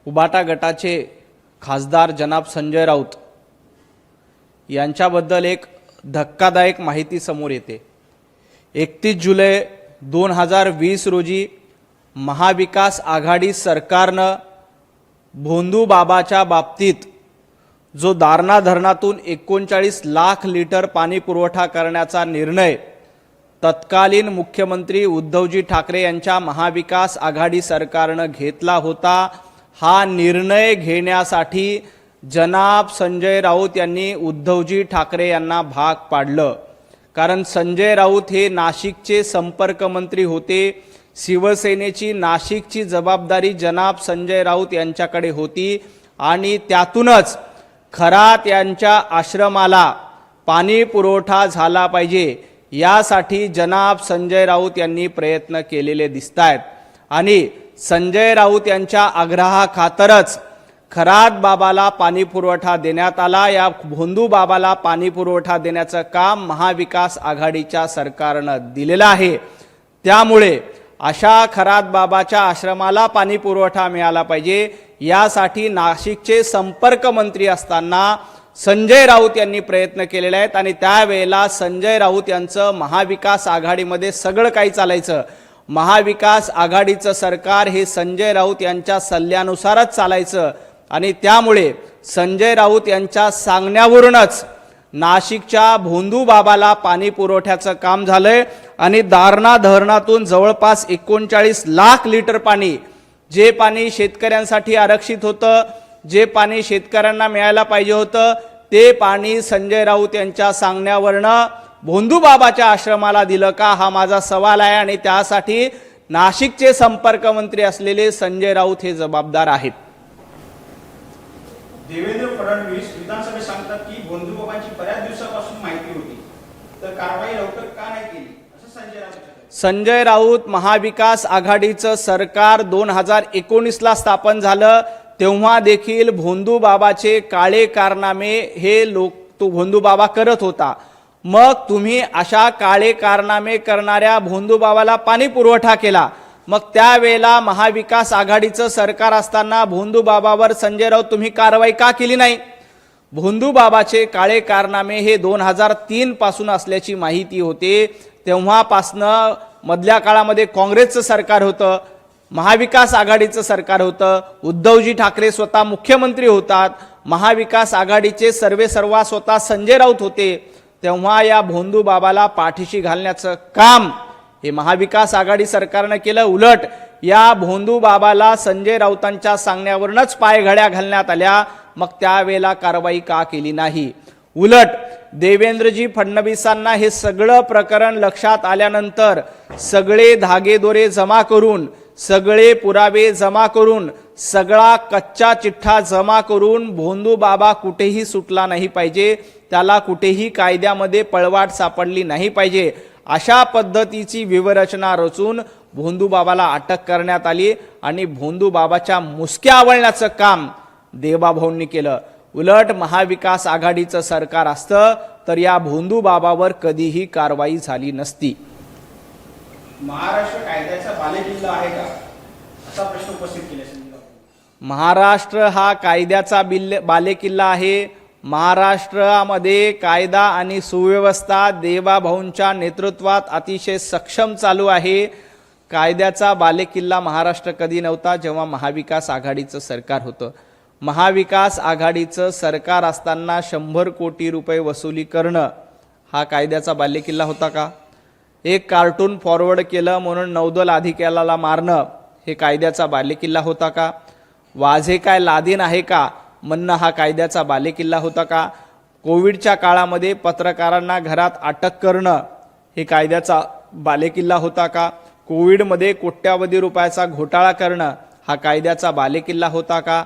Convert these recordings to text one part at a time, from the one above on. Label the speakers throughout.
Speaker 1: उबाटा गटाचे खासदार जनाब संजय राऊत यांच्याबद्दल एक धक्कादायक माहिती समोर येते। 31 जुलै 2020 रोजी महाविकास आघाडी सरकारनं भोंदू बाबाच्या बाबतीत जो दारणा धरणातून 39 लाख लिटर पाणी पुरवठा करण्याचा निर्णय तत्कालीन मुख्यमंत्री उद्धवजी ठाकरे यांच्या महाविकास आघाडी सरकारनं घेतला होता, हा निर्णय घेण्यासाठी जनाब संजय राऊत यांनी उद्धवजी ठाकरे यांना भाग पाडलं। कारण संजय राऊत हे नाशिकचे संपर्क मंत्री होते। शिवसेनेची नाशिकची जबाबदारी जनाब संजय राऊत यांच्याकडे होती आणि त्यातूनच खरात यांच्या आश्रमाला पाणी पुरवठा झाला पाहिजे यासाठी जनाब संजय राऊत यांनी प्रयत्न केलेले दिसतायत आणि संजय राऊत यांच्या आग्रहाखातरच खरात बाबाला पाणी पुरवठा देण्यात आला। या भोंदू बाबाला पाणी पुरवठा देण्याचं काम महाविकास आघाडीच्या सरकारनं दिलेलं आहे। त्यामुळे अशा खरात बाबाच्या आश्रमाला पाणी पुरवठा मिळाला पाहिजे यासाठी नाशिकचे संपर्क मंत्री असताना संजय राऊत यांनी प्रयत्न केलेले आहेत आणि त्यावेळेला संजय राऊत यांचं महाविकास आघाडीमध्ये सगळं काही चालायचं। महाविकास आघाडीचं सरकार हे संजय राऊत यांच्या सल्ल्यानुसारच चालायचं आणि त्यामुळे संजय राऊत यांच्या सांगण्यावरूनच नाशिकच्या भोंदू बाबाला पाणी पुरवठ्याचं काम झालंय आणि दारणा धरणातून जवळपास 39 लाख लिटर पाणी, जे पाणी शेतकऱ्यांसाठी आरक्षित होतं, जे पाणी शेतकऱ्यांना मिळायला पाहिजे होतं, ते पाणी संजय राऊत यांच्या सांगण्यावरनं भोंदू बाबाच्या आश्रमाला दिलं का, हा माझा सवाल आहे आणि त्यासाठी नाशिकचे संपर्क मंत्री असलेले संजय राऊत हे जबाबदार आहेत।
Speaker 2: देवेंद्र फडणवीस विधानसभेत सांगतात की भोंदू बाबांची बऱ्याच दिवसापासून माहिती होती, तर कारवाई लवकर का नाही केली असं संजय राऊत।
Speaker 1: संजय राऊत महाविकास आघाडीचं सरकार 2019 ला स्थापन झालं तेव्हा देखील भोंदू बाबाचे काळे कारनामे हे तो भोंदू बाबा करत होता। मग तुम्ही अशा काळे कारनामे करणाऱ्या भोंदू बाबाला पाणी पुरवठा केला, मग त्यावेळेला महाविकास आघाडीचं सरकार असताना भोंदू बाबावर संजय राऊत तुम्ही कारवाई का केली नाही? भोंदू बाबाचे काळे कारनामे हे 2003 पासून असल्याची माहिती होते। तेव्हापासनं मधल्या काळामध्ये काँग्रेसचं सरकार होतं, महाविकास आघाडीचं सरकार होतं, उद्धवजी ठाकरे स्वतः मुख्यमंत्री होतात, महाविकास आघाडीचे सर्वेसर्वा स्वतः संजय राऊत होते। तेव्हा या भोंदू बाबाला पाठीशी घालण्याचं काम हे महाविकास आघाडी सरकारनं केलं। उलट या भोंदू बाबाला संजय राऊतांच्या सांगण्यावरूनच पायघड्या घालण्यात आल्या, मग त्यावेळेला कारवाई का केली नाही? उलट देवेंद्रजी फडणवीसांना हे सगळं प्रकरण लक्षात आल्यानंतर सगळे धागेदोरे जमा करून, सगळे पुरावे जमा करून, सगळा कच्चा चिठ्ठा जमा करून भोंदू बाबा कुठेही सुटला नाही पाहिजे, त्याला कुठेही कायद्यामध्ये पळवाट सापडली नाही पाहिजे, अशा पद्धतीची व्यूहरचना रचून भोंदू बाबाला अटक करण्यात आली आणि भोंदू बाबाच्या मुसक्या आवळण्याचं काम देवाभाऊंनी केलं। उलट महाविकास आघाडीचं सरकार असतं तर या भोंदू बाबावर कधीही कारवाई झाली नसती।
Speaker 2: महाराष्ट्र कायद्याचा बालेकिल्ला आहे का असा प्रश्न उपस्थित केला।
Speaker 1: महाराष्ट्र हा कायद्याचा बालेकिल्ला आहे। महाराष्ट्रामध्ये कायदा आणि सुव्यवस्था देवाभाऊंच्या नेतृत्वात अतिशय सक्षम चालू आहे। कायद्याचा बालेकिल्ला महाराष्ट्र कधी नव्हता जेव्हा महाविकास आघाडीचं सरकार होतं। महाविकास आघाडीचं सरकार असताना 100 कोटी रुपये वसुली करणं हा कायद्याचा बालेकिल्ला होता का? एक कार्टून फॉरवर्ड केलं म्हणून नौदल अधिकाऱ्याला मारणं हे कायद्याचा बालेकिल्ला होता का? वाझे काय लादेन आहे का म्हणणं हा कायद्याचा बालेकिल्ला होता का? कोविडच्या काळामध्ये पत्रकारांना घरात अटक करणं हे कायद्याचा बालेकिल्ला होता का? कोविडमध्ये कोट्यावधी रुपयाचा घोटाळा करणं हा कायद्याचा बालेकिल्ला होता का?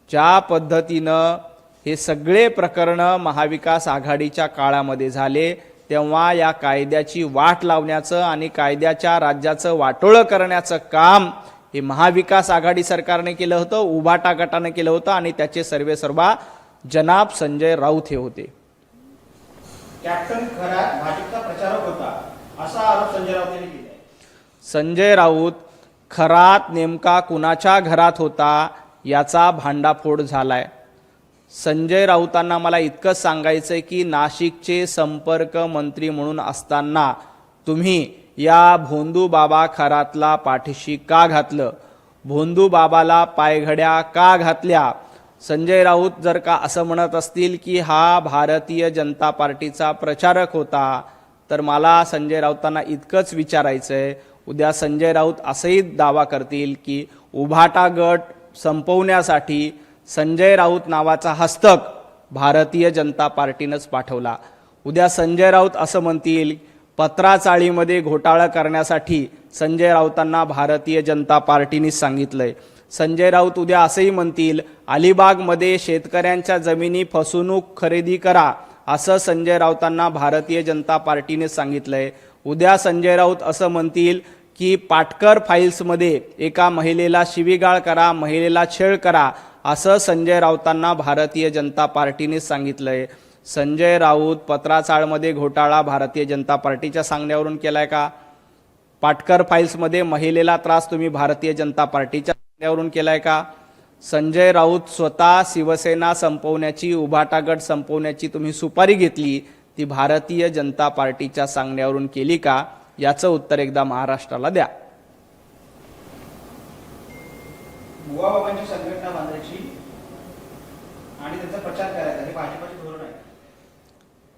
Speaker 1: ज्या पद्धतीनं हे सगळे प्रकरणं महाविकास आघाडीच्या काळामध्ये झाले तेव्हा या कायद्याची वाट लावण्याचं आणि कायद्याच्या राज्याचं वाटोळं करण्याचं काम हे महाविकास आघाडी सरकारने केलं होतं, उबाटा गटाने केलं होतं आणि त्याचे सर्वेसर्वा जनाब संजय राऊत हे होते।
Speaker 2: कॅप्टन खरात भाजपचा प्रचारक होता असा आरोप संजय राऊत यांनी केला।
Speaker 1: संजय राऊत खरात नेमका कुणाच्या घरात होता याचा भांडाफोड झालाय। संजय राऊतांना मला इतकंच सांगायचंय की नाशिकचे संपर्क मंत्री म्हणून असताना तुम्ही या भोंदू बाबा खरातला पाठीशी का घातलं, भोंदू बाबाला पायघड्या का घातल्या? संजय राऊत जर का असं म्हणत असतील की हा भारतीय जनता पार्टीचा प्रचारक होता, तर मला संजय राऊतांना इतकंच विचारायचंय, उद्या संजय राऊत असंही दावा करतील की उभाटा गट संपवण्यासाठी संजय राऊत नावाचा हस्तक भारतीय जनता पार्टीनंच पाठवला। उद्या संजय राऊत असं म्हणतील पत्राचाळीमध्ये घोटाळा करण्यासाठी संजय राऊतांना भारतीय जनता पार्टीने सांगितलंय। संजय राऊत उद्या असंही म्हणतील अलिबागमध्ये शेतकऱ्यांच्या जमिनी फसवणूक खरेदी करा, असं संजय राऊतांना भारतीय जनता पार्टीने सांगितलंय। उद्या संजय राऊत असं म्हणतील की पाटकर फाईल्समध्ये एका महिलेला शिवीगाळ करा, महिलेला छळ करा, असं संजय राऊतांना भारतीय जनता पार्टीने सांगितलंय। संजय राऊत पत्राचाळमध्ये घोटाळा भारतीय जनता पार्टीच्या सांगण्यावरून केलाय का? पाटकर फाईल्समध्ये महिलेला त्रास तुम्ही भारतीय जनता पार्टीच्या सांगण्यावरून केलाय का? संजय राऊत स्वतः शिवसेना संपवण्याची, उभाटा गट संपवण्याची तुम्ही सुपारी घेतली, ती भारतीय जनता पार्टीच्या सांगण्यावरून केली का? याचं उत्तर एकदा महाराष्ट्राला द्या।
Speaker 2: बुवाबाबांची संघटना बांधायची आणि त्यांचा प्रचार करायचा हे भाजपाचे धोरण आहे।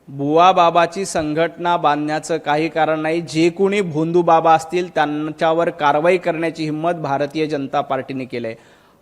Speaker 1: बुवा बाबाची संघटना बांधण्याचं काही कारण नाही। जे कोणी भोंदू बाबा असतील त्यांच्यावर कारवाई करण्याची हिंमत भारतीय जनता पार्टीने केली।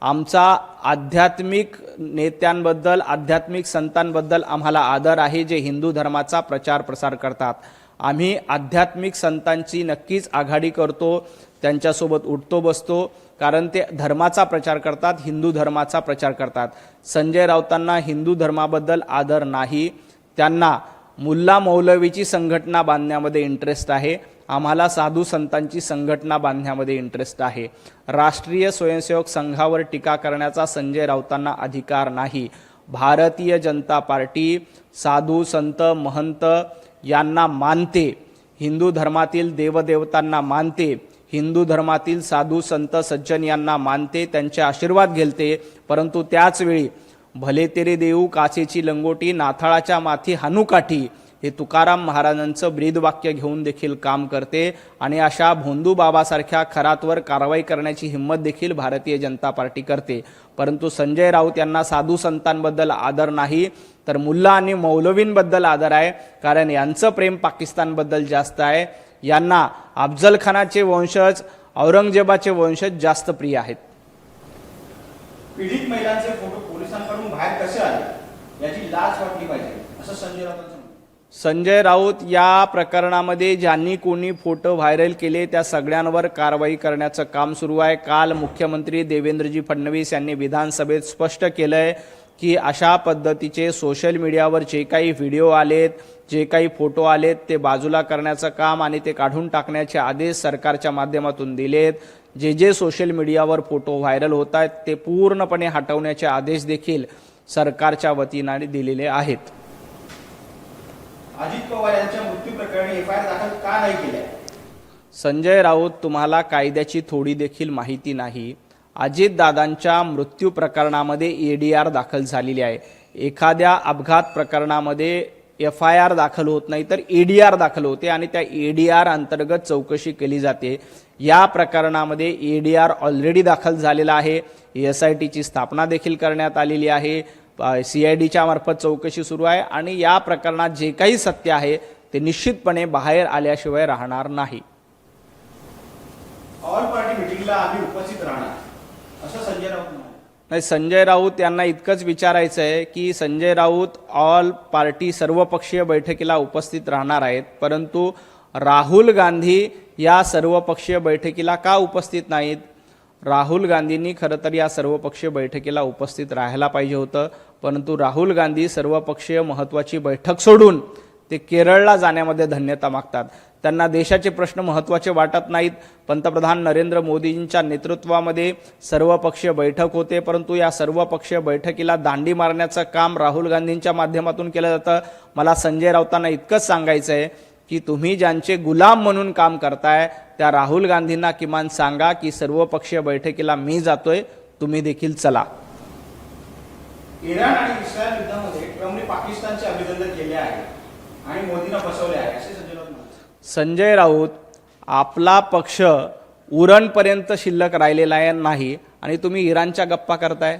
Speaker 1: आमचा आध्यात्मिक नेत्यांबद्दल, आध्यात्मिक संतांबद्दल आम्हाला आदर आहे, जे हिंदू धर्माचा प्रचार प्रसार करतात। आम्ही आध्यात्मिक संतांची नक्कीच आघाडी करतो, त्यांच्यासोबत उठतो बसतो, कारण ते धर्माचा प्रचार करतात, हिंदू धर्माचा प्रचार करतात। संजय राऊतांना हिंदू धर्माबद्दल आदर नाही, त्यांना मुल्ला मौलवीची संघटना बांधण्यामध्ये इंटरेस्ट आहे। आम्हाला साधू संतांची संघटना बांधण्यामध्ये इंटरेस्ट आहे। राष्ट्रीय स्वयंसेवक संघावर टीका करण्याचा संजय राऊतांना अधिकार नाही। भारतीय जनता पार्टी साधू संत महंत यांना मानते, हिंदू धर्मातील देवदेवतांना मानते, हिंदू धर्मातील साधू संत सज्जन यांना मानते, त्यांचे आशीर्वाद घेते, परंतु त्याच वेळी भले तेरे देऊ काचेची लंगोटी नाथाळाच्या माथी हानुकाठी हे तुकाराम महाराजांचं ब्रीदवाक्य घेऊन देखील काम करते। आणि अशा भोंदू बाबासारख्या खरातवर कारवाई करण्याची हिंमत देखील भारतीय जनता पार्टी करते। परंतु संजय राऊत यांना साधू संतांबद्दल आदर नाही, तर मुल्ला आणि मौलवींबद्दल आदर आहे, कारण यांचं प्रेम पाकिस्तानबद्दल जास्त आहे। यांना अफजल खानाचे वंशज, औरंगजेबाचे वंशज जास्त प्रिय आहेत।
Speaker 2: पीडित महिलांचे फोटो पोलिसांकडून बाहेर कसे आले याची लाच वाटली पाहिजे, असं संजय राऊत म्हणाले।
Speaker 1: संजय राऊत या प्रकरणामध्ये ज्यांनी कोणी फोटो व्हायरल केले त्या सगळ्यांवर कारवाई करण्याचं काम सुरू आहे। काल मुख्यमंत्री देवेंद्रजी फडणवीस यांनी विधानसभेत स्पष्ट केलंय की अशा पद्धतीचे सोशल मीडियावर जे काही व्हिडिओ आलेत, जे काही फोटो आलेत ते बाजूला करण्याचं काम आणि ते काढून टाकण्याचे आदेश सरकारच्या माध्यमातून दिलेत। जे सोशल मीडियावर फोटो व्हायरल होत आहेत ते पूर्णपणे हटवण्याचे आदेश देखील सरकारच्या वतीने दिलेले आहेत।
Speaker 2: अजित पवार यांच्या मृत्यू प्रकरणी एफआयआर दाखल का नाही केल्या?
Speaker 1: संजय राऊत, तुम्हाला कायद्याची थोडी देखील माहिती नाही। अजितदादांच्या मृत्यू प्रकरणामध्ये एडीआर दाखल झालेली आहे। एखाद्या अपघात प्रकरणामध्ये एफआयआर दाखल होत नाही तर एडीआर दाखल होते आणि त्या एडीआर अंतर्गत चौकशी केली जाते। या प्रकरणामध्ये एडीआर ऑलरेडी दाखल झालेला आहे, एसआयटीची स्थापना देखील करण्यात आलेली आहे, सीआयडीच्या मार्फत चौकशी सुरू आहे आणि या प्रकरणात जे काही सत्य आहे ते निश्चितपणे बाहेर आल्याशिवाय राहणार नाही।
Speaker 2: ऑल पार्टी मीटिंगला आम्ही उपस्थित राहणार असं संजय राऊत म्हणाले।
Speaker 1: नाही, संजय राऊत यांना इतकंच विचारायचं आहे की संजय राऊत ऑल पार्टी सर्वपक्षीय बैठकीला उपस्थित राहणार आहेत, परंतु राहुल गांधी या सर्वपक्षीय बैठकीला का उपस्थित नाहीत? राहुल गांधींनी खरं तर या सर्वपक्षीय बैठकीला उपस्थित राहायला पाहिजे होतं, परंतु राहुल गांधी सर्वपक्षीय महत्त्वाची बैठक सोडून ते केरळला जाण्यामध्ये धन्यता मागतात। त्यांना देशाचे प्रश्न महत्त्वाचे वाटत नाहीत। पंतप्रधान नरेंद्र मोदींच्या नेतृत्वामध्ये सर्वपक्षीय बैठक होते, परंतु या सर्वपक्षीय बैठकीला दांडी मारण्याचं काम राहुल गांधींच्या माध्यमातून केलं जातं। मला संजय राऊतांना इतकंच सांगायचं आहे की तुम्ही ज्यांचे गुलाम म्हणून काम करताय त्या राहुल गांधींना किमान सांगा की सर्वपक्षीय बैठकीला मी जातोय, तुम्ही देखील चला.
Speaker 2: इराण आणि इस्रायल युद्धामध्ये ट्रम्पने पाकिस्तानचे अभिनंदन केले आहे आणि मोदींना फसवले आहे असे संजय राऊत म्हणाले.
Speaker 1: संजय राऊत, आपला पक्ष उरणपर्यंत शिल्लक राहिलेला नाही आणि तुम्ही इराणच्या गप्पा करताय.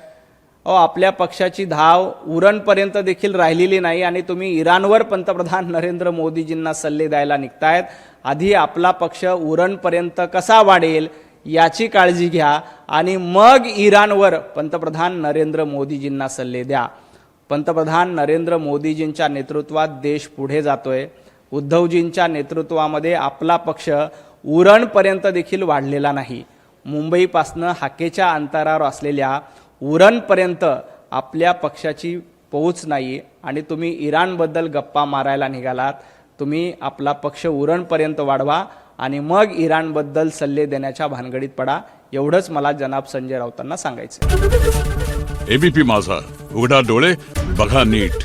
Speaker 1: आपल्या पक्षाची धाव उरणपर्यंत देखील राहिलेली नाही आणि तुम्ही इराणवर पंतप्रधान नरेंद्र मोदीजींना सल्ले द्यायला निघतायत. आधी आपला पक्ष उरणपर्यंत कसा वाढेल याची काळजी घ्या आणि मग इराणवर पंतप्रधान नरेंद्र मोदीजींना सल्ले द्या. पंतप्रधान नरेंद्र मोदीजींच्या नेतृत्वात देश पुढे जातोय. उद्धवजींच्या नेतृत्वामध्ये आपला पक्ष उरणपर्यंत देखील वाढलेला नाही. मुंबईपासनं हाकेच्या अंतरावर असलेल्या उरणपर्यंत आपल्या पक्षाची पोहोच नाही आणि तुम्ही इराणबद्दल गप्पा मारायला निघालात. तुम्ही आपला पक्ष उरणपर्यंत वाढवा आणि मग इराणबद्दल सल्ले देण्याच्या भानगडीत पडा. एवढंच मला जनाब संजय राऊतांना सांगायचं.
Speaker 3: एबीपी माझा, उघडा डोळे बघा नीट.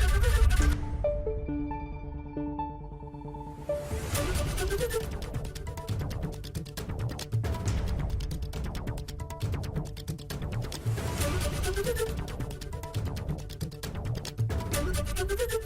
Speaker 4: Thank you.